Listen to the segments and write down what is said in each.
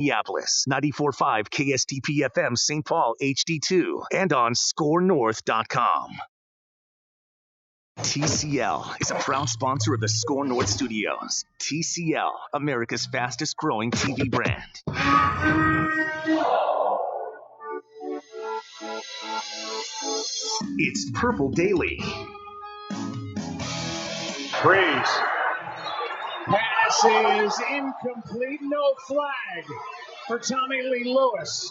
Minneapolis, 94.5 KSTP FM St. Paul HD2, and on SKORNorth.com. TCL is a proud sponsor of the SKOR North Studios. TCL, America's fastest growing TV brand. It's Purple Daily. Freeze. Pass is incomplete. No flag for Tommy Lee Lewis.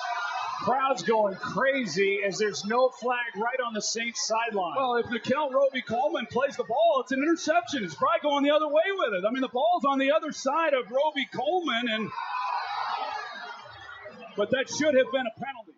Crowd's going crazy as there's no flag right on the Saints sideline. Well, if Mikel Roby-Coleman plays the ball, it's an interception. It's probably going the other way with it. I mean, the ball's on the other side of Roby-Coleman, but that should have been a penalty.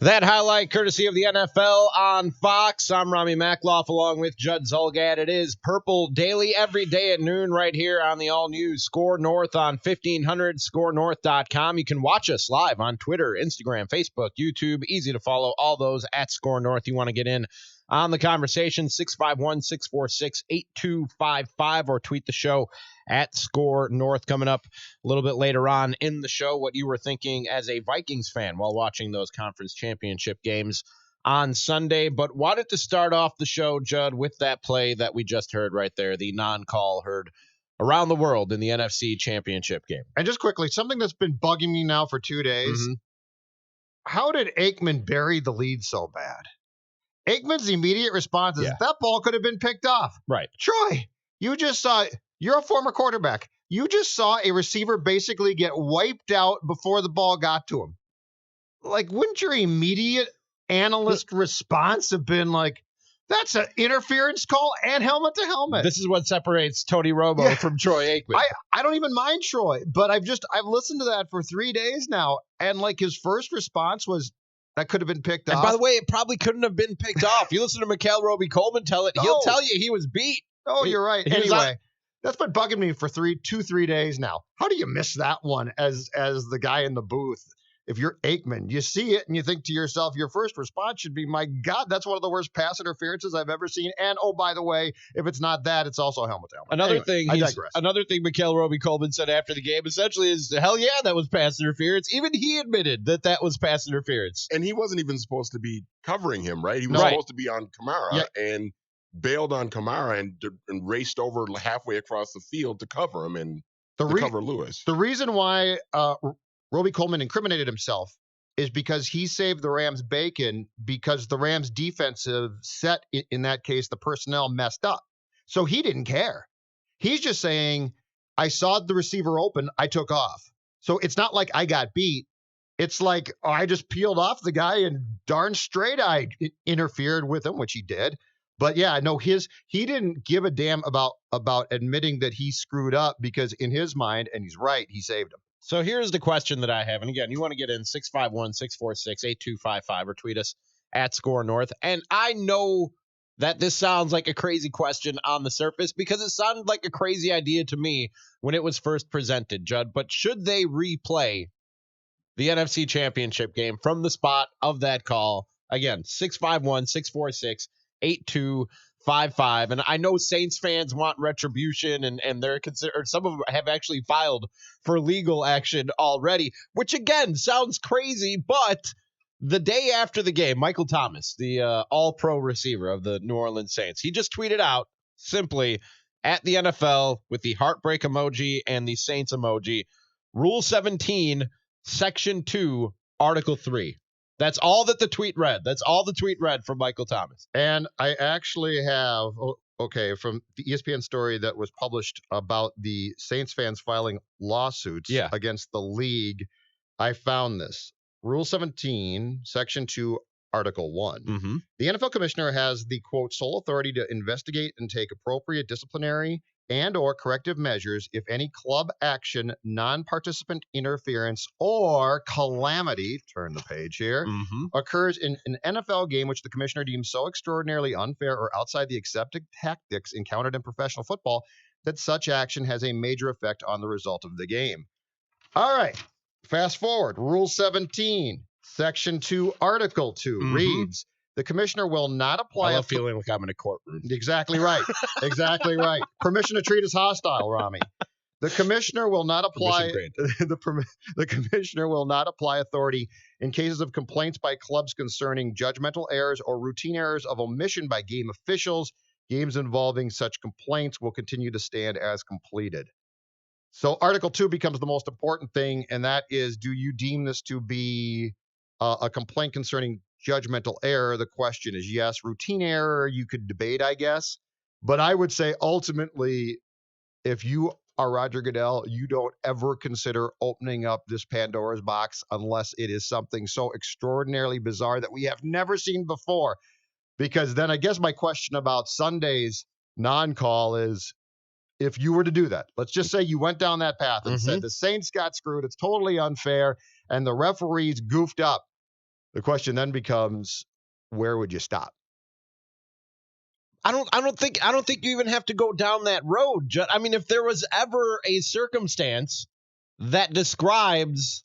That highlight courtesy of the NFL on Fox. I'm Ramie Makhlouf along with Judd Zulgad. It is Purple Daily every day at noon right here on the all-new SKOR North on 1500, SKORNorth.com. You can watch us live on Twitter, Instagram, Facebook, YouTube. Easy to follow all those at SKOR North. You want to get in on the conversation, 651-646-8255, or tweet the show at SKOR North. Coming up a little bit later on in the show, what you were thinking as a Vikings fan while watching those conference championship games on Sunday. But wanted to start off the show, Judd, with that play that we just heard right there, the non-call heard around the world in the NFC Championship game. And just quickly, something that's been bugging me now for 2 days. How did Aikman bury the lead so bad? Aikman's immediate response is, that ball could have been picked off. Right. Troy, you just saw, you're a former quarterback. You just saw a receiver basically get wiped out before the ball got to him. Like, wouldn't your immediate analyst response have been like, that's an interference call and helmet to helmet? This is what separates Tony Romo from Troy Aikman. I don't even mind Troy, but I've listened to that for 3 days now. And like his first response was, that could have been picked off. And by the way, it probably couldn't have been picked off. You listen to Mikel Roby-Coleman tell it, he'll tell you he was beat. Oh, you're right. Anyway, that's been bugging me for 3 days now. How do you miss that one as the guy in the booth? If you're Aikman, you see it and you think to yourself, your first response should be, my God, that's one of the worst pass interferences I've ever seen. And oh, by the way, if it's not that, it's also helmet to helmet. Another thing Mikel Roby-Coleman said after the game essentially is, hell yeah, that was pass interference. Even he admitted that was pass interference. And he wasn't even supposed to be covering him, right? He was supposed to be on Kamara and bailed on Kamara and raced over halfway across the field to cover him and cover Lewis. The reason why Roby-Coleman incriminated himself is because he saved the Rams bacon because the Rams defensive set, in that case, the personnel messed up. So he didn't care. He's just saying, I saw the receiver open, I took off. So it's not like I got beat. It's like, I just peeled off the guy and darn straight I interfered with him, which he did. But yeah, no, he didn't give a damn about admitting that he screwed up because in his mind, and he's right, he saved him. So here's the question that I have. And again, you want to get in 651-646-8255 or tweet us at SKOR North. And I know that this sounds like a crazy question on the surface because it sounded like a crazy idea to me when it was first presented, Judd. But should they replay the NFC Championship game from the spot of that call? Again, 651-646-8255. And I know Saints fans want retribution and they're some of them have actually filed for legal action already, which again sounds crazy. But the day after the game, Michael Thomas, the all-pro receiver of the New Orleans Saints, he just tweeted out simply at the NFL with the heartbreak emoji and the Saints emoji, Rule 17, Section 2, Article 3. That's all that the tweet read. That's all the tweet read from Michael Thomas. And I actually have, from the ESPN story that was published about the Saints fans filing lawsuits against the league, I found this. Rule 17, Section 2, Article 1. The NFL commissioner has the, quote, sole authority to investigate and take appropriate disciplinary and or corrective measures if any club action, non-participant interference, or calamity, turn the page here, occurs in an NFL game which the commissioner deems so extraordinarily unfair or outside the accepted tactics encountered in professional football that such action has a major effect on the result of the game. All right, fast forward. Rule 17, Section 2, Article 2 reads, the commissioner will not apply. I love feeling like I'm in a courtroom. Exactly right. Exactly right. Permission to treat as hostile, Ramie. The commissioner will not apply the commissioner will not apply authority in cases of complaints by clubs concerning judgmental errors or routine errors of omission by game officials. Games involving such complaints will continue to stand as completed. So Article 2 becomes the most important thing, and that is, do you deem this to be a complaint concerning judgmental error? The question is yes. Routine error, you could debate, I guess. But I would say ultimately, if you are Roger Goodell, you don't ever consider opening up this Pandora's box unless it is something so extraordinarily bizarre that we have never seen before. Because then I guess my question about Sunday's non-call is, if you were to do that, let's just say you went down that path and said the Saints got screwed, it's totally unfair, and the referees goofed up. The question then becomes, where would you stop? I don't think you even have to go down that road. I mean, if there was ever a circumstance that describes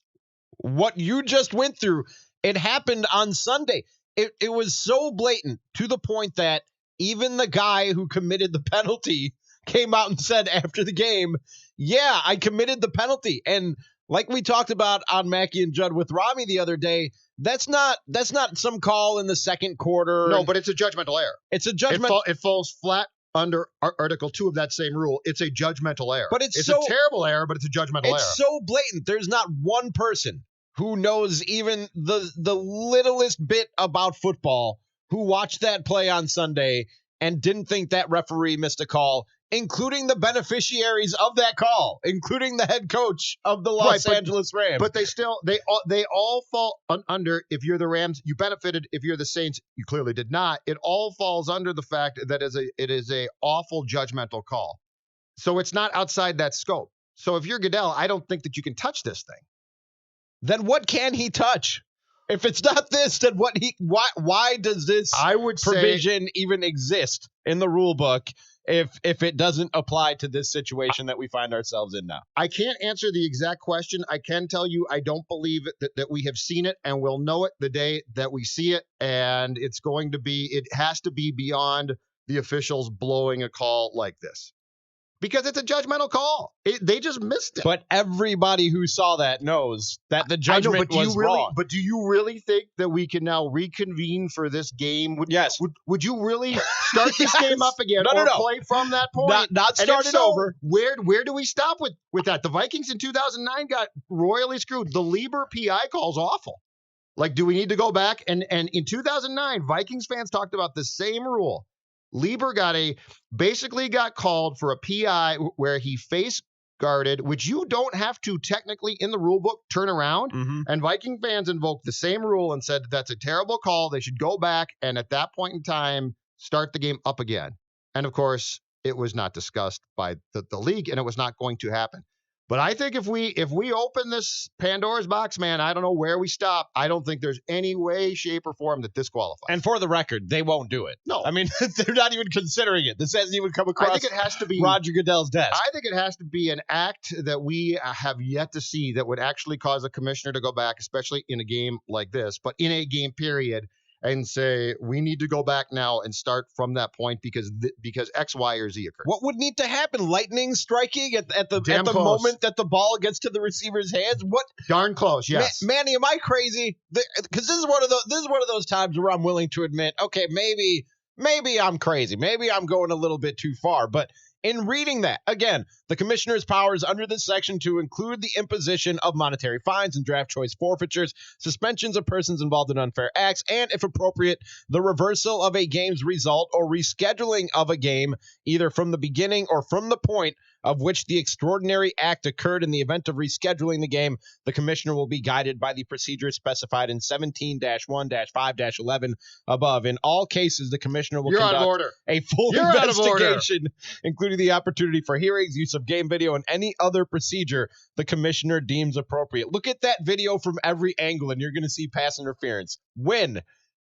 what you just went through, it happened on Sunday. It was so blatant to the point that even the guy who committed the penalty came out and said after the game, yeah, I committed the penalty. And like we talked about on Mackey and Judd with Ramie the other day, that's not some call in the second quarter. No, but it's a judgmental error. It's a judgment. It falls flat under Article 2 of that same rule. It's a judgmental error. But it's a terrible error, but it's a judgmental error. It's so blatant. There's not one person who knows even the littlest bit about football who watched that play on Sunday and didn't think that referee missed a call, including the beneficiaries of that call, including the head coach of the Los Angeles Rams. But they all fall under, if you're the Rams, you benefited. If you're the Saints, you clearly did not. It all falls under the fact that it is a awful judgmental call. So it's not outside that scope. So if you're Goodell, I don't think that you can touch this thing. Then what can he touch? If it's not this, then why does this provision even exist in the rule book if it doesn't apply to this situation that we find ourselves in now? I can't answer the exact question. I can tell you I don't believe that we have seen it, and we'll know it the day that we see it. And it has to be beyond the officials blowing a call like this. Because it's a judgmental call. They just missed it. But everybody who saw that knows that the judgment was wrong. But do you really think that we can now reconvene for this game? Yes. Would you really start this game up again play from that point? Not start it over. Where do we stop with that? The Vikings in 2009 got royally screwed. The Lieber PI call's awful. Like, do we need to go back? And in 2009, Vikings fans talked about the same rule. Lieber basically got called for a PI where he face guarded, which you don't have to technically in the rule book turn around. And Viking fans invoked the same rule and said that's a terrible call. They should go back and at that point in time start the game up again. And of course, it was not discussed by the league, and it was not going to happen. But I think if we open this Pandora's box, man, I don't know where we stop. I don't think there's any way, shape, or form that this qualifies. And for the record, they won't do it. No. I mean, they're not even considering it. This hasn't even come across I think it has to be Roger Goodell's desk. I think it has to be an act that we have yet to see that would actually cause a commissioner to go back, especially in a game like this, but in a game period, and say, we need to go back now and start from that point because X, Y, or Z occurred. What would need to happen? Lightning striking at the moment that the ball gets to the receiver's hands? What? Darn close, yes. Manny, am I crazy? Because this is one of those times where I'm willing to admit, okay, maybe I'm crazy. Maybe I'm going a little bit too far. But in reading that, again, the commissioner's powers under this section to include the imposition of monetary fines and draft choice forfeitures, suspensions of persons involved in unfair acts, and, if appropriate, the reversal of a game's result or rescheduling of a game, either from the beginning or from the point of which the extraordinary act occurred. In the event of rescheduling the game, the commissioner will be guided by the procedures specified in 17-1-5-11 above. In all cases, the commissioner will conduct a full investigation, including the opportunity for hearings, use of game video, and any other procedure the commissioner deems appropriate. Look at that video from every angle, and you're going to see pass interference. When?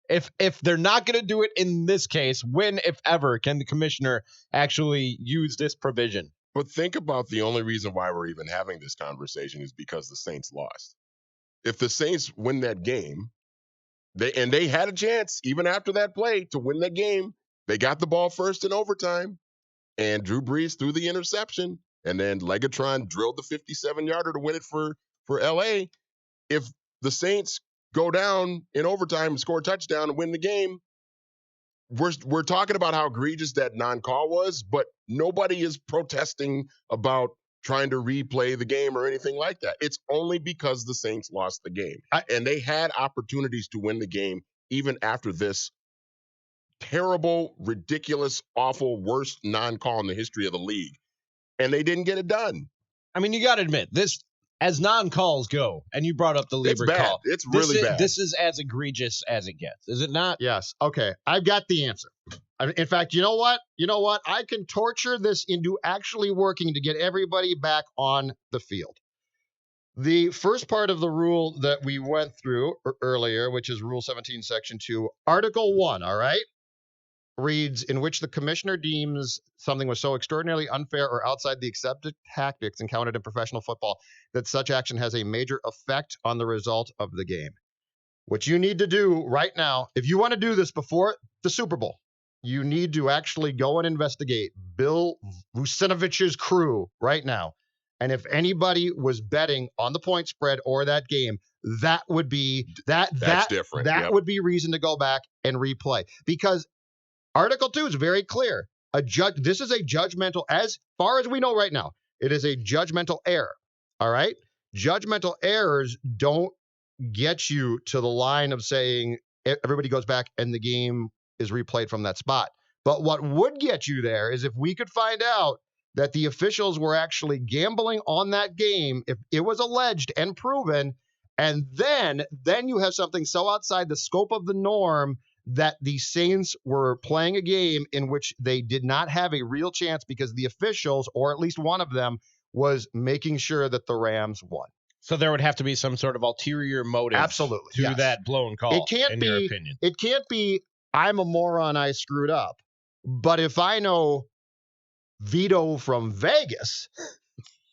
If they're not going to do it in this case, when, if ever, can the commissioner actually use this provision? But think about the only reason why we're even having this conversation is because the Saints lost. If the Saints win that game, they had a chance even after that play to win that game. They got the ball first in overtime, and Drew Brees threw the interception, and then Legatron drilled the 57-yarder to win it for LA. If the Saints go down in overtime and score a touchdown and win the game, we're talking about how egregious that non-call was, but nobody is protesting about trying to replay the game or anything like that. It's only because the Saints lost the game. And they had opportunities to win the game even after this terrible, ridiculous, awful, worst non-call in the history of the league. And they didn't get it done. I mean, you got to admit, this, as non-calls go, and you brought up the Lieber call. It's really bad. This is as egregious as it gets, is it not? Yes. Okay. I've got the answer. In fact, you know what? I can torture this into actually working to get everybody back on the field. The first part of the rule that we went through earlier, which is Rule 17, Section 2, Article 1, all right, reads, in which the commissioner deems something was so extraordinarily unfair or outside the accepted tactics encountered in professional football that such action has a major effect on the result of the game. What you need to do right now, if you want to do this before the Super Bowl, you need to actually go and investigate Bill Vucinovich's crew right now. And if anybody was betting on the point spread or that game, that would be that's different. That would be reason to go back and replay, because Article 2 is very clear. This is a judgmental, as far as we know right now, it is a judgmental error. All right? Judgmental errors don't get you to the line of saying everybody goes back and the game is replayed from that spot. But what would get you there is if we could find out that the officials were actually gambling on that game, if it was alleged and proven, and then you have something so outside the scope of the norm that the Saints were playing a game in which they did not have a real chance because the officials, or at least one of them, was making sure that the Rams won. So there would have to be some sort of ulterior motive to that blown call, your opinion. It can't be, I'm a moron, I screwed up. But if I know Vito from Vegas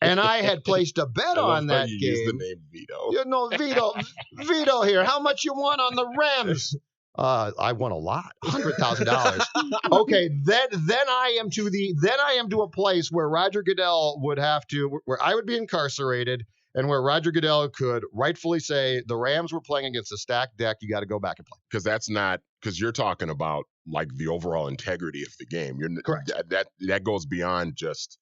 and I had placed a bet on that game. Use the name Vito. You know, Vito here. How much you won on the Rams? I won a lot, $100,000. Okay, then I am to a place where Roger Goodell would have to, where I would be incarcerated, and where Roger Goodell could rightfully say the Rams were playing against a stacked deck. You got to go back and play. Because you're talking about like the overall integrity of the game. Correct. That goes beyond just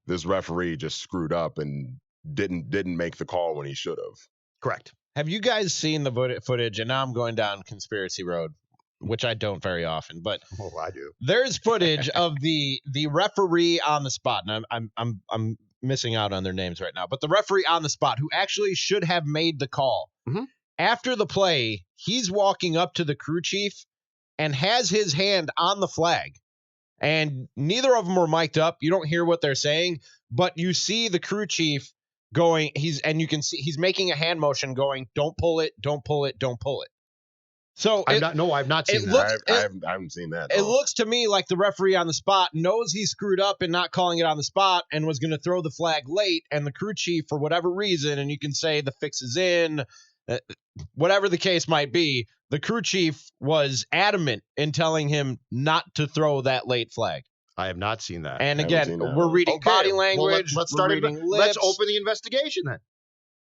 this referee just screwed up and didn't make the call when he should have. Correct. Have you guys seen the footage? And now I'm going down conspiracy road, which I don't very often, but I do. There's footage of the referee on the spot, and I'm missing out on their names right now, but the referee on the spot who actually should have made the call. Mm-hmm. After the play, he's walking up to the crew chief and has his hand on the flag. And neither of them were mic'd up. You don't hear what they're saying, but you see the crew chief going, you can see he's making a hand motion going, don't pull it, don't pull it, don't pull it. So I've not seen that. I haven't seen that. It looks to me like the referee on the spot knows he screwed up and not calling it on the spot and was going to throw the flag late, and the crew chief, for whatever reason, and you can say the fix is in, whatever the case might be, the crew chief was adamant in telling him not to throw that late flag. I have not seen that. And again, we're reading body language. Let's open the investigation then.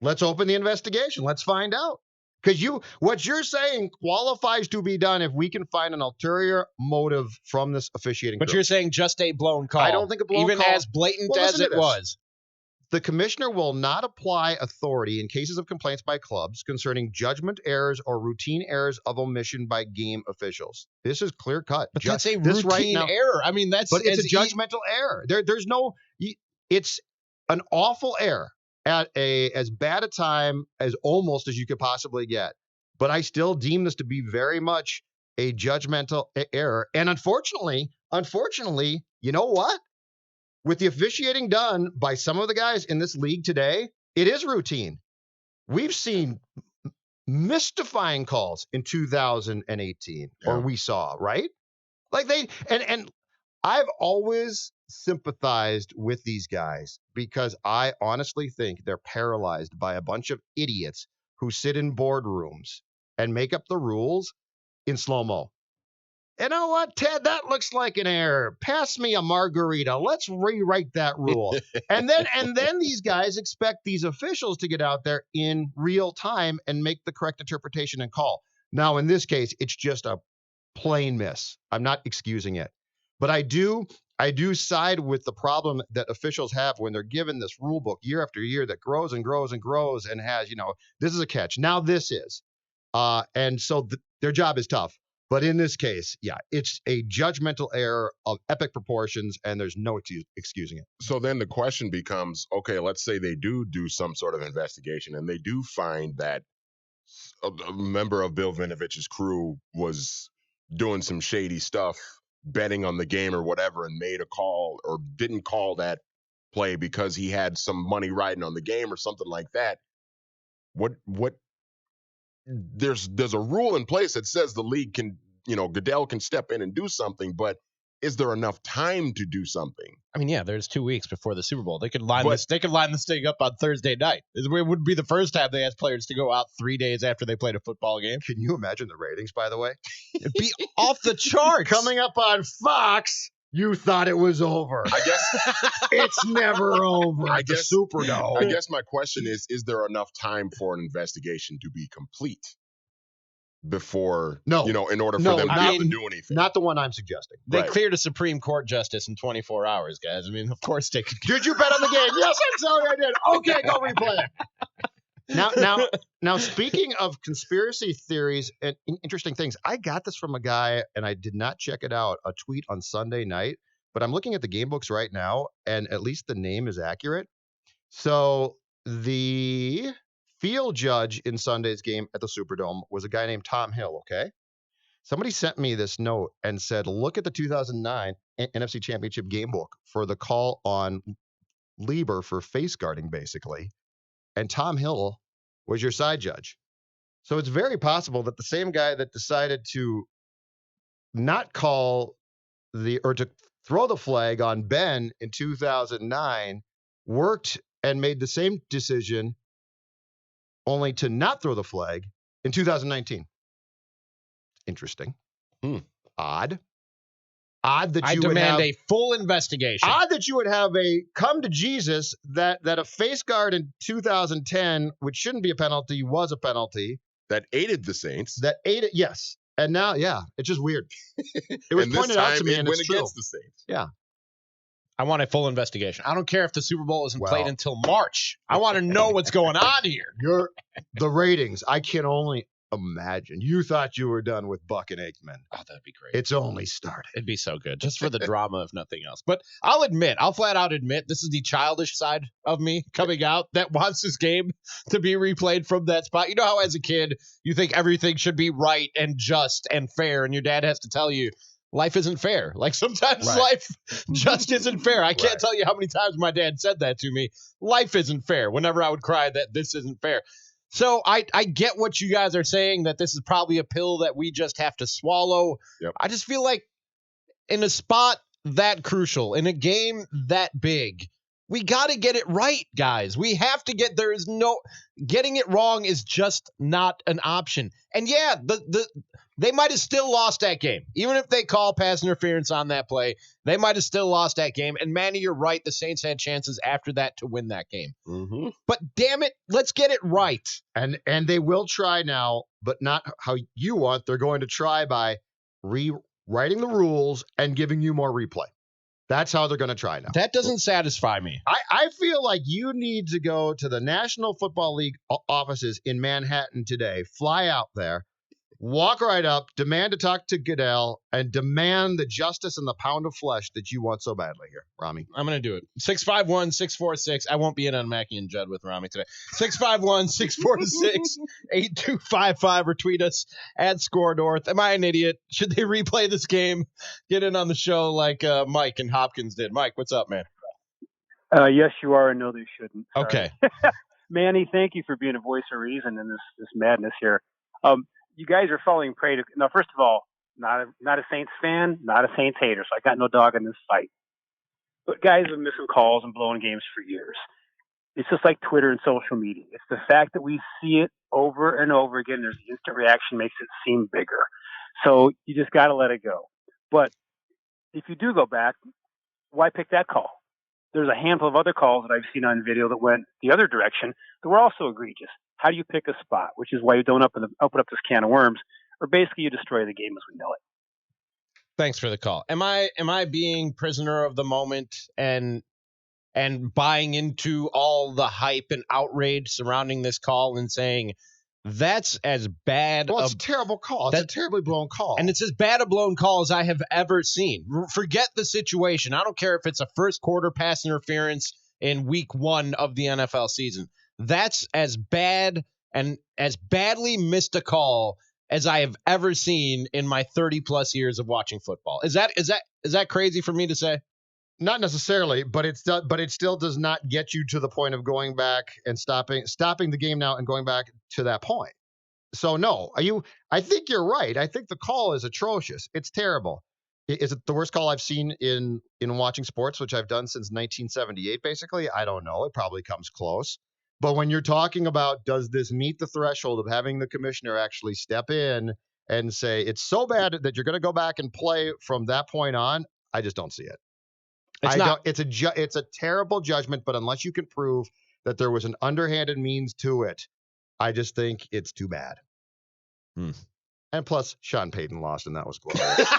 Let's open the investigation. Let's find out. Because what you're saying qualifies to be done if we can find an ulterior motive from this officiating But group. You're saying just a blown call. I don't think a blown call. Even as blatant as it was. The commissioner will not apply authority in cases of complaints by clubs concerning judgment errors or routine errors of omission by game officials. This is clear cut. But that's a routine error. I mean, but it's a judgmental error. There's no. It's an awful error at as bad a time as almost as you could possibly get. But I still deem this to be very much a judgmental error. And unfortunately, you know what? With the officiating done by some of the guys in this league today, it is routine. We've seen mystifying calls in 2018, or we saw, right? Like and I've always sympathized with these guys because I honestly think they're paralyzed by a bunch of idiots who sit in boardrooms and make up the rules in slow-mo. you know what, Ted, that looks like an error. Pass me a margarita. Let's rewrite that rule. and then these guys expect these officials to get out there in real time and make the correct interpretation and call. Now, in this case, it's just a plain miss. I'm not excusing it. But I do side with the problem that officials have when they're given this rule book year after year that grows and grows and grows and has, this is a catch. Now this is. And so their job is tough. But in this case, yeah, it's a judgmental error of epic proportions, and there's no excusing it. So then the question becomes, okay, let's say they do some sort of investigation, and they do find that a member of Bill Vinovich's crew was doing some shady stuff, betting on the game or whatever, and made a call or didn't call that play because he had some money riding on the game or something like that. What there's a rule in place that says the league can, Goodell can step in and do something, but is there enough time to do something? I mean, yeah, there's 2 weeks before the Super Bowl. They could line this thing up on Thursday night. It would be the first time they asked players to go out 3 days after they played a football game. Can you imagine the ratings, by the way? It'd be off the charts. Coming up on Fox, you thought it was over. I guess it's never over. I guess the Superdome. I guess my question is there enough time for an investigation to be complete before, in order for them to be able to do anything? Not the one I'm suggesting. They cleared a Supreme Court justice in 24 hours, guys. I mean, of course they could. Did you bet on the game? Yes, I'm sorry I did. Okay, go replay it. Now, speaking of conspiracy theories and interesting things, I got this from a guy, and I did not check it out, a tweet on Sunday night, but I'm looking at the game books right now, and at least the name is accurate. So the field judge in Sunday's game at the Superdome was a guy named Tom Hill, okay? Somebody sent me this note and said, look at the 2009 NFC Championship Game book for the call on Lieber for face guarding, basically. And Tom Hill was your side judge. So it's very possible that the same guy that decided to not call or to throw the flag on Ben in 2009 worked and made the same decision only to not throw the flag in 2019. Interesting. Odd that I demand a full investigation. Odd that you would have a come to Jesus that a face guard in 2010, which shouldn't be a penalty, was a penalty. That aided the Saints. Yes. And now, it's just weird. It was pointed out to me, and it's true. Against the Saints. Yeah. I want a full investigation. I don't care if the Super Bowl isn't played until March. I want to know what's going on here. The ratings, I can only imagine. You thought you were done with Buck and Aikman. Oh, that'd be great. It's only started. It'd be so good, just for the drama, if nothing else. But I'll flat out admit, this is the childish side of me coming out that wants this game to be replayed from that spot. You know how as a kid, you think everything should be right and just and fair, and your dad has to tell you, life isn't fair. Like sometimes life just isn't fair. I can't tell you how many times my dad said that to me. Life isn't fair. Whenever I would cry that this isn't fair. So I get what you guys are saying, that this is probably a pill that we just have to swallow. Yep. I just feel like in a spot that crucial, in a game that big, we got to get it right, guys. We have to getting it wrong is just not an option. And yeah, they might have still lost that game. Even if they call pass interference on that play, they might have still lost that game. And Manny, you're right. The Saints had chances after that to win that game. Mm-hmm. But damn it, let's get it right. And they will try now, but not how you want. They're going to try by rewriting the rules and giving you more replay. That's how they're going to try now. That doesn't satisfy me. I feel like you need to go to the National Football League offices in Manhattan today, fly out there, walk right up, demand to talk to Goodell, and demand the justice and the pound of flesh that you want so badly here, Ramie. I'm going to do it. 651-646. I won't be in on Ramie and Judd with Ramie today. 651-646-8255 or tweet us at SKOR North. Am I an idiot? Should they replay this game? Get in on the show like Mike and Hopkins did. Mike, what's up, man? Yes, you are, and no, they shouldn't. Okay. Manny, thank you for being a voice of reason in this madness here. You guys are falling prey to. Now, first of all, not a Saints fan, not a Saints hater, so I got no dog in this fight. But guys are missing calls and blowing games for years. It's just like Twitter and social media. It's the fact that we see it over and over again. There's the instant reaction makes it seem bigger. So you just got to let it go. But if you do go back, why pick that call? There's a handful of other calls that I've seen on video that went the other direction that were also egregious. How do you pick a spot? Which is why you don't open up this can of worms, or basically you destroy the game as we know it. Thanks for the call. Am I being prisoner of the moment and buying into all the hype and outrage surrounding this call and saying that's as bad? Well, it's a terrible call. It's a terribly blown call. And it's as bad a blown call as I have ever seen. Forget the situation. I don't care if it's a first quarter pass interference in week 1 of the NFL season. That's as bad and as badly missed a call as I have ever seen in my 30 plus years of watching football. Is that crazy for me to say? Not necessarily, but it still does not get you to the point of going back and stopping the game now and going back to that point. So no, I think you're right. I think the call is atrocious. It's terrible. Is it the worst call I've seen in watching sports, which I've done since 1978, basically? I don't know. It probably comes close. But when you're talking about, does this meet the threshold of having the commissioner actually step in and say, it's so bad that you're going to go back and play from that point on, I just don't see it. It's a terrible judgment, but unless you can prove that there was an underhanded means to it, I just think it's too bad. And plus, Sean Payton lost, and that was glorious.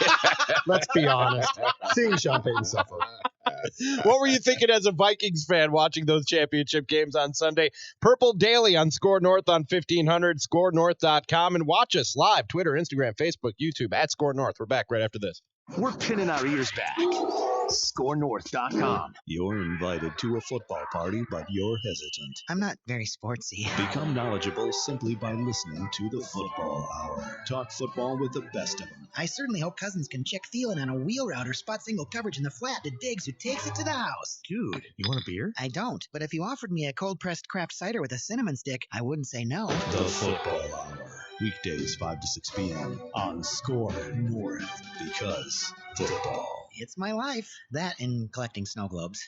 Let's be honest. Seeing Sean Payton suffer. What were you thinking as a Vikings fan watching those championship games on Sunday? Purple Daily on SKOR North on 1500, SKORNorth.com, and watch us live, Twitter, Instagram, Facebook, YouTube, at SKOR North. We're back right after this. We're pinning our ears back. SKORNorth.com. You're invited to a football party, but you're hesitant. I'm not very sportsy. Become knowledgeable simply by listening to the Football Hour. Talk football with the best of them. I certainly hope Cousins can check Thielen on a wheel route or spot single coverage in the flat to Diggs, who takes it to the house. Dude, you want a beer? I don't, but if you offered me a cold-pressed craft cider with a cinnamon stick, I wouldn't say no. The Football Hour. Weekdays 5 to 6 p.m. on SKOR North, because football. It's my life. That and collecting snow globes.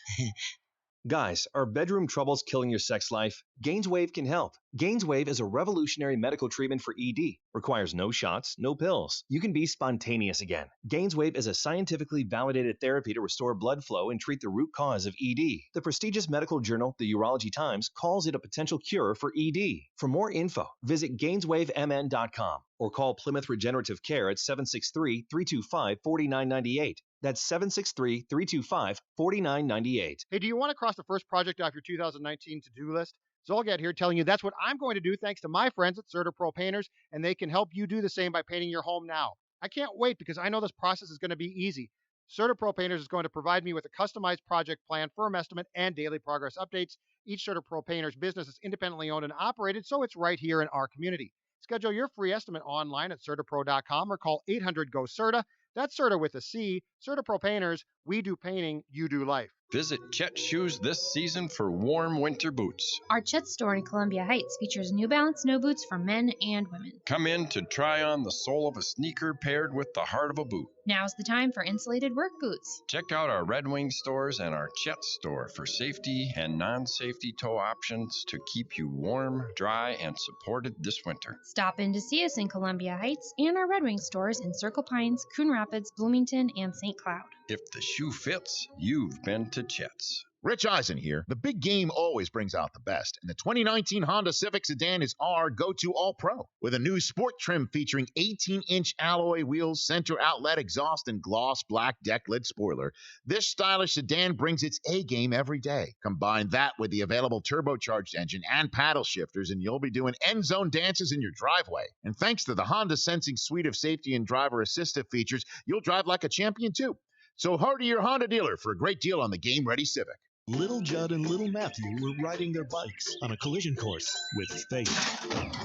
Guys, are bedroom troubles killing your sex life? GainsWave can help. GainsWave is a revolutionary medical treatment for ED. Requires no shots, no pills. You can be spontaneous again. GainsWave is a scientifically validated therapy to restore blood flow and treat the root cause of ED. The prestigious medical journal, the Urology Times, calls it a potential cure for ED. For more info, visit GainsWaveMN.com or call Plymouth Regenerative Care at 763-325-4998. That's 763-325-4998. Hey, do you want to cross the first project off your 2019 to-do list? Zulgad here telling you that's what I'm going to do thanks to my friends at CertaPro Painters, and they can help you do the same by painting your home now. I can't wait because I know this process is going to be easy. CertaPro Painters is going to provide me with a customized project plan, firm estimate, and daily progress updates. Each CertaPro Painters business is independently owned and operated, so it's right here in our community. Schedule your free estimate online at CertaPro.com or call 800-GO-CERTA. That's Certa with a C. CertaPro Painters. We do painting, you do life. Visit Chet Shoes this season for warm winter boots. Our Chet store in Columbia Heights features New Balance snow boots for men and women. Come in to try on the sole of a sneaker paired with the heart of a boot. Now's the time for insulated work boots. Check out our Red Wing stores and our Chet store for safety and non-safety toe options to keep you warm, dry, and supported this winter. Stop in to see us in Columbia Heights and our Red Wing stores in Circle Pines, Coon Rapids, Bloomington, and St. Cloud. If the shoe fits, you've been to Chet's. Rich Eisen here. The big game always brings out the best, and the 2019 Honda Civic sedan is our go-to all-pro. With a new sport trim featuring 18-inch alloy wheels, center outlet exhaust, and gloss black deck lid spoiler, this stylish sedan brings its A-game every day. Combine that with the available turbocharged engine and paddle shifters, and you'll be doing end-zone dances in your driveway. And thanks to the Honda Sensing suite of safety and driver assistive features, you'll drive like a champion too. So hurry to your Honda dealer for a great deal on the game-ready Civic. Little Judd and Little Matthew were riding their bikes on a collision course with fate.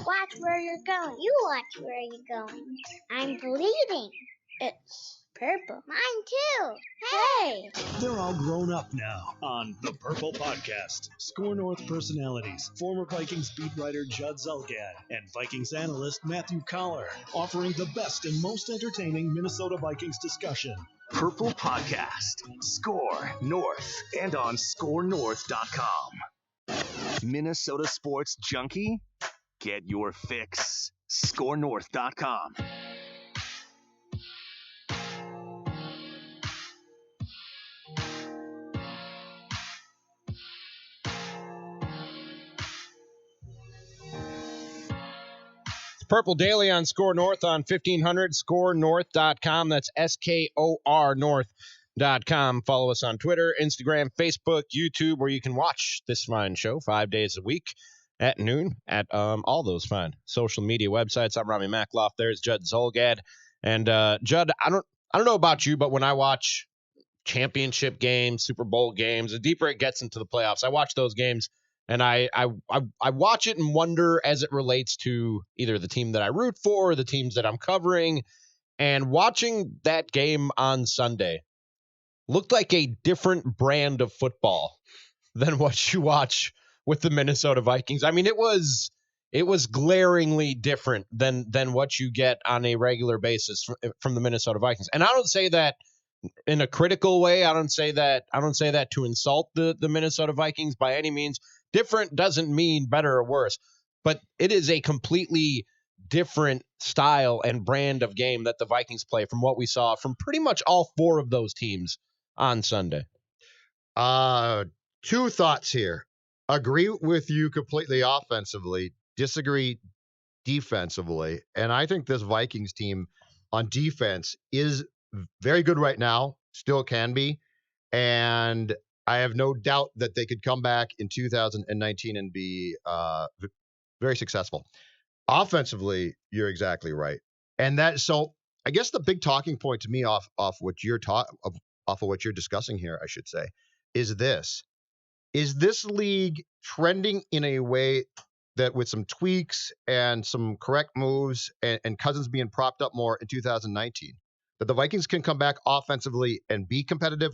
Watch where you're going. You watch where you're going. I'm bleeding. It's purple. Mine too. Hey! They're all grown up now on the Purple Podcast. SKOR North personalities, former Vikings beat writer Judd Zulgad and Vikings analyst Matthew Collar, offering the best and most entertaining Minnesota Vikings discussion. Purple Podcast, SKOR North, and on SKORNorth.com. Minnesota sports junkie? Get your fix. SKORNorth.com. Purple Daily on SKOR North on 1500, skornorth.com. That's SKOR North.com. Follow us on Twitter, Instagram, Facebook, YouTube, where you can watch this fine show 5 days a week at noon at all those fine social media websites. I'm Ramie Makhlouf. There's Judd Zulgad. And Judd, I don't know about you, but when I watch championship games, Super Bowl games, the deeper it gets into the playoffs, I watch those games and I watch it and wonder as it relates to either the team that I root for or the teams that I'm covering. And watching that game on Sunday looked like a different brand of football than what you watch with the Minnesota Vikings. I mean, it was glaringly different than what you get on a regular basis from the Minnesota Vikings. And I don't say that in a critical way. I don't say that to insult the Minnesota Vikings by any means. Different doesn't mean better or worse, but it is a completely different style and brand of game that the Vikings play from what we saw from pretty much all four of those teams on Sunday. Two thoughts here. Agree with you completely offensively, disagree defensively. And I think this Vikings team on defense is very good right now, still can be. And I have no doubt that they could come back in 2019 and be very successful. Offensively, you're exactly right. And so I guess the big talking point to me off what you're off of what you're discussing here, I should say, is this. Is this league trending in a way that with some tweaks and some correct moves and Cousins being propped up more in 2019, that the Vikings can come back offensively and be competitive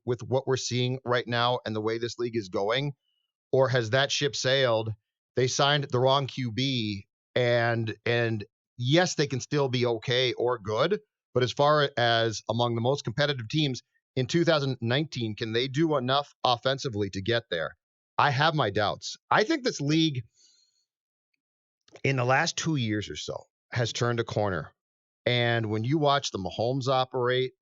with what we're seeing right now and the way this league is going? Or has that ship sailed? They signed the wrong QB, and yes, they can still be okay or good, but as far as among the most competitive teams in 2019, can they do enough offensively to get there? I have my doubts. I think this league in the last 2 years or so has turned a corner. And when you watch the Mahomes operate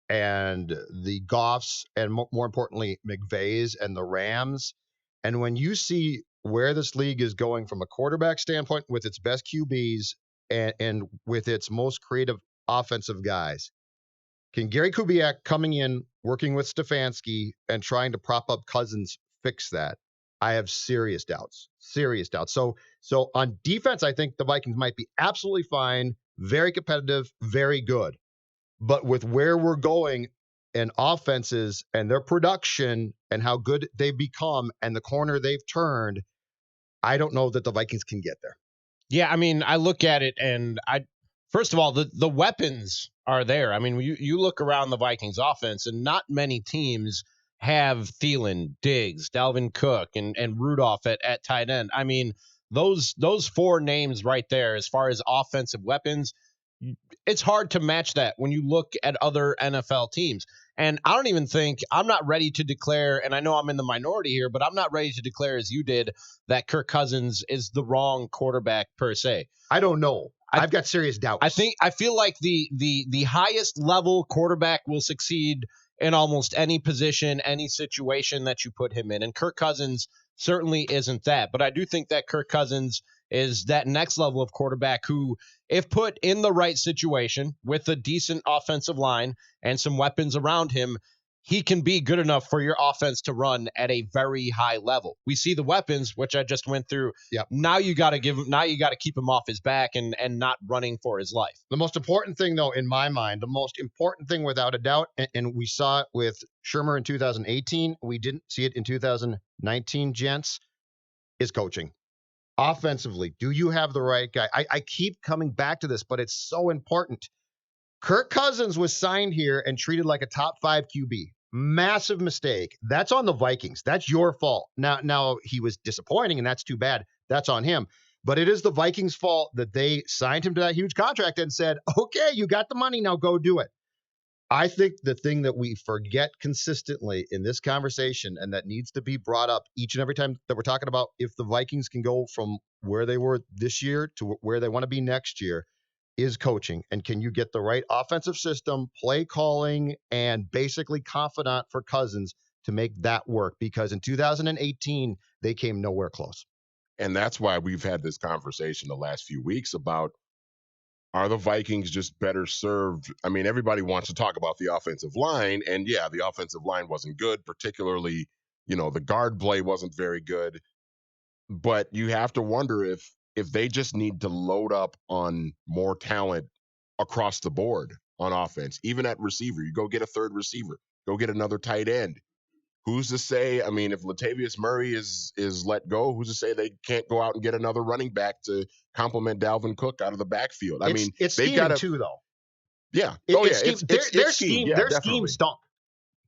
and the Goffs and more importantly, McVays and the Rams, and when you see where this league is going from a quarterback standpoint with its best QBs and with its most creative offensive guys, can Gary Kubiak coming in, working with Stefanski and trying to prop up Cousins fix that? I have serious doubts. So on defense, I think the Vikings might be absolutely fine, very competitive, very good. But with where we're going and offenses and their production and how good they've become and the corner they've turned, I don't know that the Vikings can get there. Yeah, I mean, I look at it and first of all, the weapons are there. I mean, you look around the Vikings offense and not many teams have Thielen, Diggs, Dalvin Cook, and Rudolph at tight end. I mean, those four names right there, as far as offensive weapons, it's hard to match that when you look at other NFL teams. And I don't even think I'm not ready to declare, and I know I'm in the minority here, but I'm not ready to declare as you did that Kirk Cousins is the wrong quarterback per se. I don't know. I've got serious doubts. I feel like the highest level quarterback will succeed in almost any position, any situation that you put him in. And Kirk Cousins certainly isn't that. But I do think that Kirk Cousins is that next level of quarterback who, if put in the right situation with a decent offensive line and some weapons around him, he can be good enough for your offense to run at a very high level. We see the weapons, which I just went through. Yep. Now you got to keep him off his back and not running for his life. The most important thing, though, in my mind, the most important thing without a doubt, and we saw it with Shermer in 2018, we didn't see it in 2019, gents, is coaching. Offensively, do you have the right guy? I keep coming back to this, but it's so important. Kirk Cousins was signed here and treated like a top 5 QB. Massive mistake. That's on the Vikings. That's your fault. Now he was disappointing, and that's too bad. That's on him. But it is the Vikings' fault that they signed him to that huge contract and said, okay, you got the money, now go do it. I think the thing that we forget consistently in this conversation, and that needs to be brought up each and every time that we're talking about if the Vikings can go from where they were this year to where they want to be next year, is coaching. And can you get the right offensive system, play calling, and basically confidant for Cousins to make that work? Because in 2018, they came nowhere close. And that's why we've had this conversation the last few weeks about, are the Vikings just better served? I mean, everybody wants to talk about the offensive line, and yeah, the offensive line wasn't good, particularly, the guard play wasn't very good. But you have to wonder if they just need to load up on more talent across the board on offense, even at receiver. You go get a third receiver, go get another tight end. Who's to say? I mean, if Latavius Murray is let go, who's to say they can't go out and get another running back to complement Dalvin Cook out of the backfield? I mean, it's they've scheming got too, though. Yeah. Their scheme. Yeah, their definitely. scheme stunk.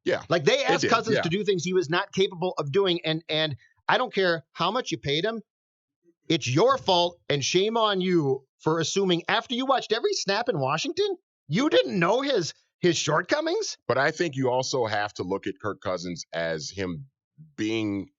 Yeah. Like they asked Cousins yeah. to do things he was not capable of doing, and I don't care how much you paid him. It's your fault, and shame on you for assuming after you watched every snap in Washington, you didn't know his shortcomings. But I think you also have to look at Kirk Cousins as him being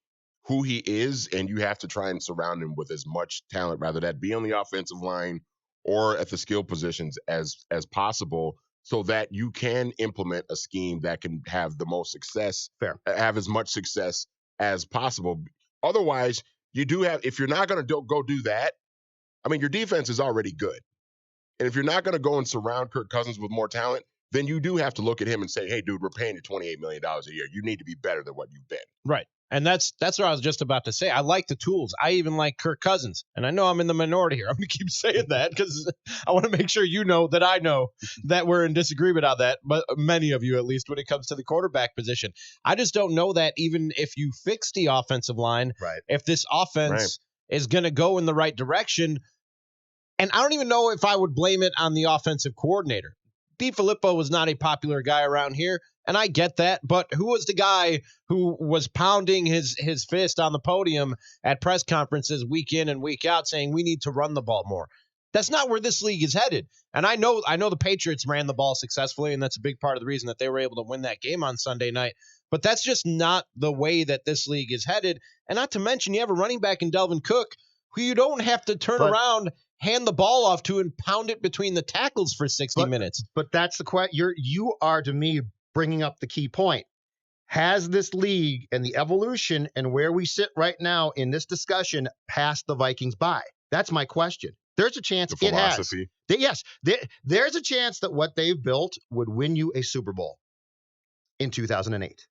who he is, and you have to try and surround him with as much talent, rather that be on the offensive line or at the skill positions as possible, so that you can implement a scheme that can have the most success, have as much success as possible. Otherwise, you do have, if you're not going to go do that, I mean, your defense is already good. And if you're not going to go and surround Kirk Cousins with more talent, then you do have to look at him and say, hey, dude, we're paying you $28 million a year. You need to be better than what you've been. Right. And that's what I was just about to say. I like the tools. I even like Kirk Cousins. And I know I'm in the minority here. I'm going to keep saying that because I want to make sure you know that I know that we're in disagreement on that, but many of you at least when it comes to the quarterback position. I just don't know that even if you fix the offensive line, if this offense is going to go in the right direction. And I don't even know if I would blame it on the offensive coordinator. DeFilippo was not a popular guy around here, and I get that, but who was the guy who was pounding his fist on the podium at press conferences week in and week out saying we need to run the ball more? That's not where this league is headed. And I know the Patriots ran the ball successfully, and that's a big part of the reason that they were able to win that game on Sunday night. But that's just not the way that this league is headed. And not to mention, you have a running back in Dalvin Cook who you don't have to turn around, hand the ball off to, and pound it between the tackles for 60 minutes. But that's the question. You are, to me, bringing up the key point. Has this league and the evolution and where we sit right now in this discussion passed the Vikings by? That's my question. There's a chance it has. Yes, there's a chance that what they've built would win you a Super Bowl in 2008.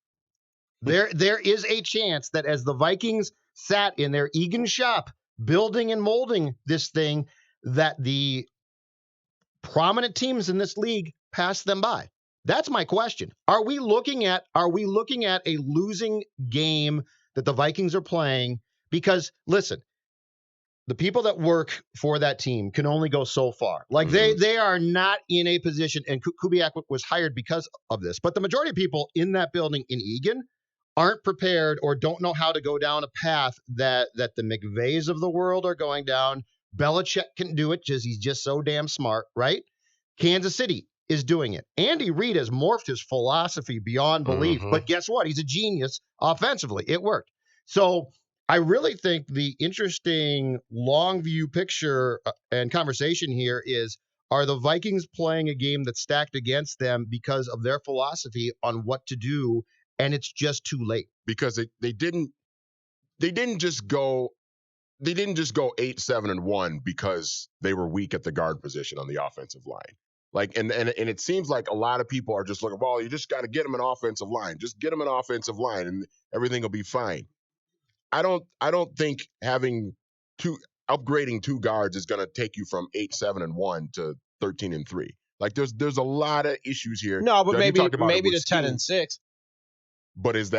There is a chance that as the Vikings sat in their Egan shop building and molding this thing, that the prominent teams in this league pass them by. That's my question. Are we looking at a losing game that the Vikings are playing? Because listen, the people that work for that team can only go so far. Like they are not in a position, and Kubiak was hired because of this. But the majority of people in that building in Egan aren't prepared or don't know how to go down a path that the McVays of the world are going down. Belichick can do it because he's just so damn smart, right? Kansas City is doing it. Andy Reid has morphed his philosophy beyond belief, but guess what? He's a genius offensively. It worked. So I really think the interesting long view picture and conversation here is, are the Vikings playing a game that's stacked against them because of their philosophy on what to do, and it's just too late? Because they didn't just go 8-7-1 because they were weak at the guard position on the offensive line. Like, and it seems like a lot of people are just looking, well, you just got to get them an offensive line. Just get them an offensive line and everything will be fine. I don't think upgrading two guards is going to take you from 8-7-1 to 13-3. Like there's a lot of issues here. No, but maybe to 10-6. But is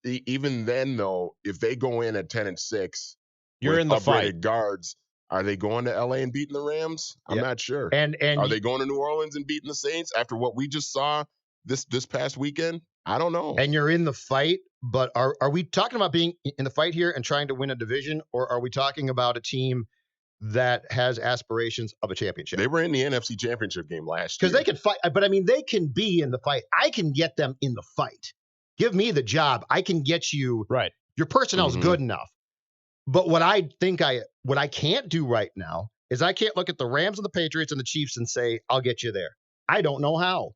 even then though, if they go in at 10-6, you're in the fight. Guards, are they going to LA and beating the Rams? I'm not sure. And are they going to New Orleans and beating the Saints after what we just saw this past weekend? I don't know. And you're in the fight, but are we talking about being in the fight here and trying to win a division, or are we talking about a team that has aspirations of a championship? They were in the NFC Championship game last year. Because they can fight, but I mean, they can be in the fight. I can get them in the fight. Give me the job. I can get you. Right. Your personnel is good enough. But what I can't do right now is I can't look at the Rams and the Patriots and the Chiefs and say, I'll get you there. I don't know how.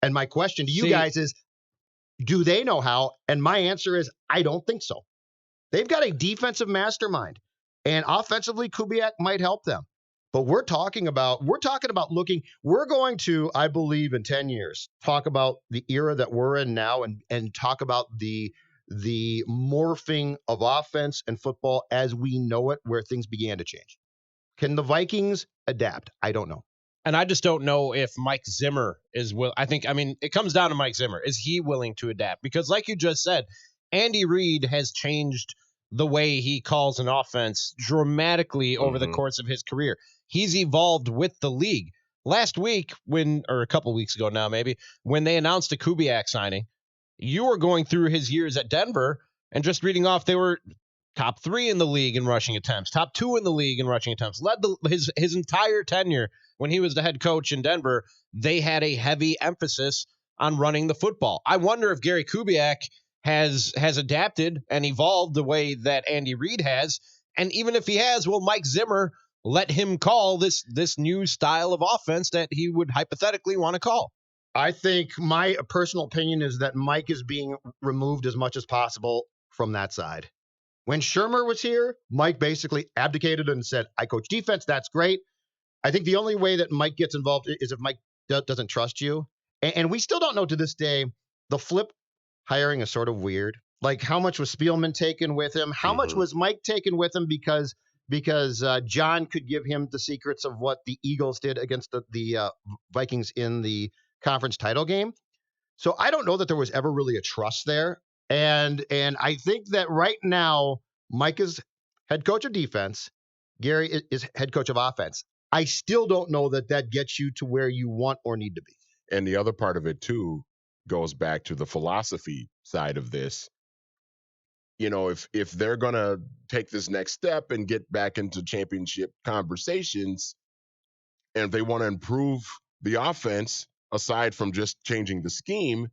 And my question to you guys is, do they know how? And my answer is, I don't think so. They've got a defensive mastermind. And offensively, Kubiak might help them. But we're talking about looking, we're going to, I believe, in 10 years, talk about the era that we're in now and talk about the morphing of offense and football as we know it, where things began to change. Can the Vikings adapt? I don't know. And I just don't know if Mike Zimmer is it comes down to Mike Zimmer. Is he willing to adapt? Because like you just said, Andy Reid has changed the way he calls an offense dramatically over the course of his career. He's evolved with the league. Last week, or a couple weeks ago now maybe, when they announced a Kubiak signing, you were going through his years at Denver and just reading off they were top 3 in the league in rushing attempts, top 2 in the league in rushing attempts, led his entire tenure when he was the head coach in Denver. They had a heavy emphasis on running the football. I wonder if Gary Kubiak has adapted and evolved the way that Andy Reid has. And even if he has, will Mike Zimmer let him call this new style of offense that he would hypothetically want to call? I think my personal opinion is that Mike is being removed as much as possible from that side. When Shermer was here, Mike basically abdicated and said, I coach defense. That's great. I think the only way that Mike gets involved is if Mike doesn't trust you. And we still don't know to this day. The flip hiring is sort of weird. Like, how much was Spielman taken with him? How much was Mike taken with him because John could give him the secrets of what the Eagles did against the Vikings in the conference title game? So I don't know that there was ever really a trust there. And I think that right now, Mike is head coach of defense. Gary is head coach of offense. I still don't know that gets you to where you want or need to be. And the other part of it, too, goes back to the philosophy side of this. You know, if they're going to take this next step and get back into championship conversations, and if they want to improve the offense, aside from just changing the scheme,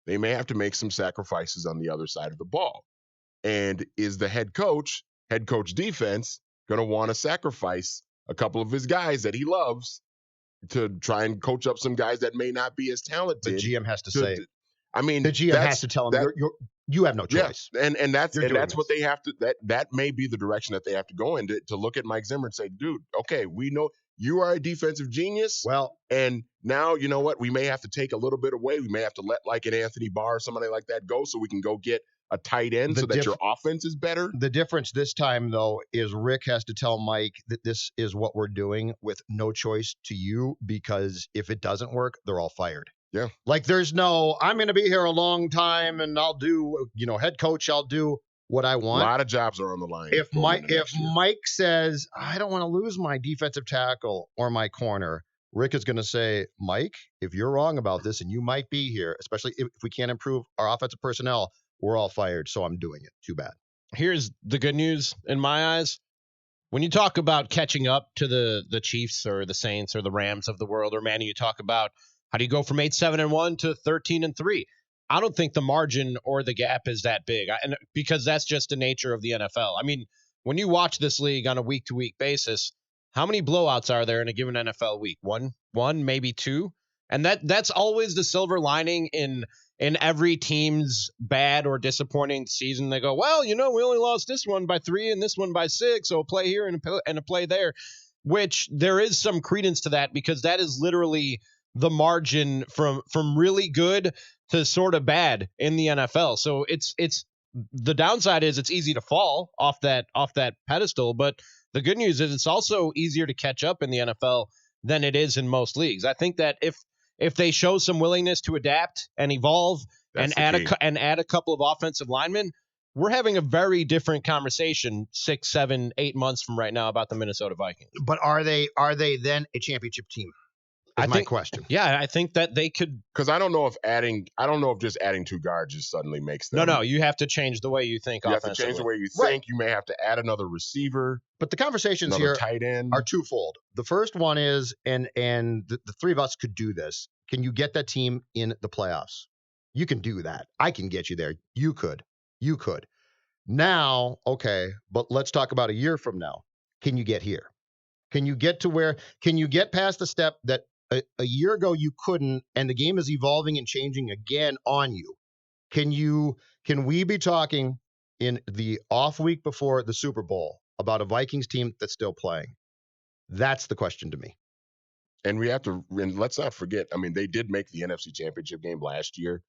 they may have to make some sacrifices on the other side of the ball. And is the head coach defense, going to want to sacrifice a couple of his guys that he loves to try and coach up some guys that may not be as talented? The GM has to say. I mean, the GM has to tell him you have no choice. Yeah, and that's what they have to. That may be the direction that they have to go in to look at Mike Zimmer and say, dude, okay, we know you are a defensive genius. Well, and now you know what? We may have to take a little bit away. We may have to let like an Anthony Barr or somebody like that go so we can go get a tight end so that your offense is better. The difference this time, though, is Rick has to tell Mike that this is what we're doing with no choice to you, because if it doesn't work, they're all fired. Yeah. Like there's no, I'm going to be here a long time and I'll do, head coach, I'll do what I want. A lot of jobs are on the line. If Mike says, I don't want to lose my defensive tackle or my corner, Rick is going to say, Mike, if you're wrong about this and you might be here, especially if we can't improve our offensive personnel, we're all fired. So I'm doing it. Too bad. Here's the good news in my eyes. When you talk about catching up to the Chiefs or the Saints or the Rams of the world, or Manny, you talk about how do you go from 8-7-1 to 13-3? I don't think the margin or the gap is that big, because that's just the nature of the NFL. I mean, when you watch this league on a week-to-week basis, how many blowouts are there in a given NFL week? One, maybe two, and that's always the silver lining in every team's bad or disappointing season. They go, well, we only lost this one by 3 and this one by 6, so a play here and a play there, which there is some credence to that, because that is literally the margin from really good to sort of bad in the NFL. So it's the downside is it's easy to fall off that pedestal, but the good news is it's also easier to catch up in the NFL than it is in most leagues. I think that if they show some willingness to adapt and evolve and add a couple of offensive linemen, we're having a very different conversation 6, 7, 8 months from right now about the Minnesota Vikings. But are they then a championship team? My question. Yeah, I think that they could, because I don't know if just adding 2 guards just suddenly makes them. No, you have to change the way you think. You have to change the way you think. Right. You may have to add another receiver. But the conversations here tight end are twofold. The first one is, and the three of us could do this. Can you get that team in the playoffs? You can do that. I can get you there. You could. Now, okay, but let's talk about a year from now. Can you get here? Can you get past the step that a year ago you couldn't, and the game is evolving and changing again on you? Can we be talking in the off week before the Super Bowl about a Vikings team that's still playing? That's the question to me. And let's not forget, I mean, they did make the NFC Championship game last year,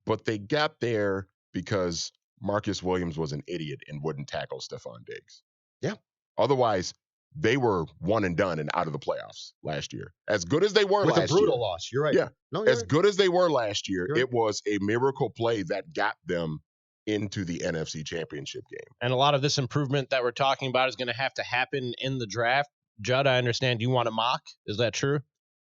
but they got there because Marcus Williams was an idiot and wouldn't tackle Stephon Diggs. Yeah. Otherwise, they were one and done and out of the playoffs last year. As good as they were last year. With a brutal loss. You're right. Yeah. No, as good as they were last year, You're right. it was a miracle play that got them into the NFC Championship game. And a lot of this improvement that we're talking about is going to have to happen in the draft. Judd, I understand you want to mock. Is that true?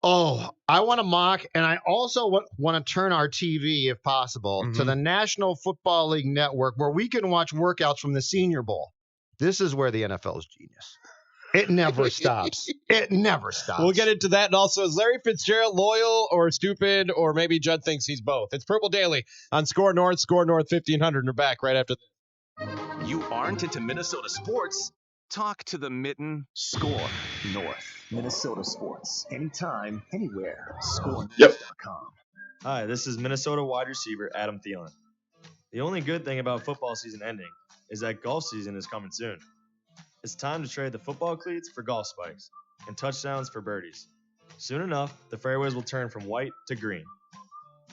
Oh, I want to mock, and I also want to turn our TV, if possible, to the National Football League Network, where we can watch workouts from the Senior Bowl. This is where the NFL is genius. It never stops. It never stops. We'll get into that. And also, is Larry Fitzgerald loyal or stupid, or maybe Judd thinks he's both? It's Purple Daily on SKOR North, SKOR North 1500. We're back right after this. You aren't into Minnesota sports? Talk to the mitten. SKOR North. Minnesota sports. Anytime, anywhere. SKORNorth.com. Yep. Hi, this is Minnesota wide receiver Adam Thielen. The only good thing about football season ending is that golf season is coming soon. It's time to trade the football cleats for golf spikes and touchdowns for birdies. Soon enough, the fairways will turn from white to green.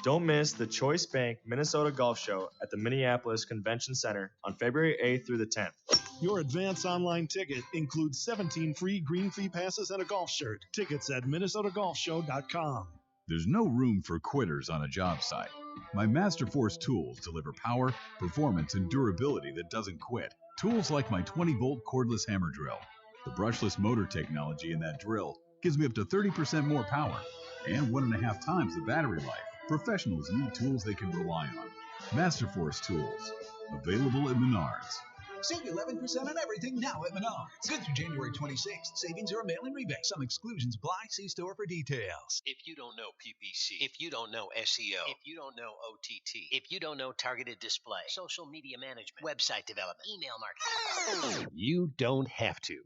Don't miss the Choice Bank Minnesota Golf Show at the Minneapolis Convention Center on February 8th through the 10th. Your advance online ticket includes 17 free green fee passes and a golf shirt. Tickets at minnesotagolfshow.com. There's no room for quitters on a job site. My Masterforce tools deliver power, performance, and durability that doesn't quit. Tools like my 20-volt cordless hammer drill. The brushless motor technology in that drill gives me up to 30% more power and 1.5 times the battery life. Professionals need tools they can rely on. Masterforce tools, available at Menards. Save 11% on everything now at Menards. Good through January 26th. Savings are a mail-in rebate. Some exclusions apply. See store for details. If you don't know PPC, if you don't know SEO, if you don't know OTT, if you don't know targeted display, social media management, website development, email marketing, you don't have to.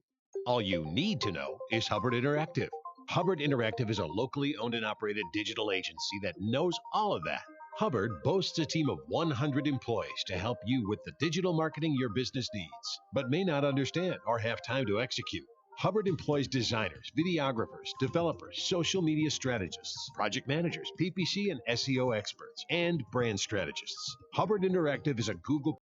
All you need to know is Hubbard Interactive. Hubbard Interactive is a locally owned and operated digital agency that knows all of that. Hubbard boasts a team of 100 employees to help you with the digital marketing your business needs, but may not understand or have time to execute. Hubbard employs designers, videographers, developers, social media strategists, project managers, PPC and SEO experts, and brand strategists. Hubbard Interactive is a Google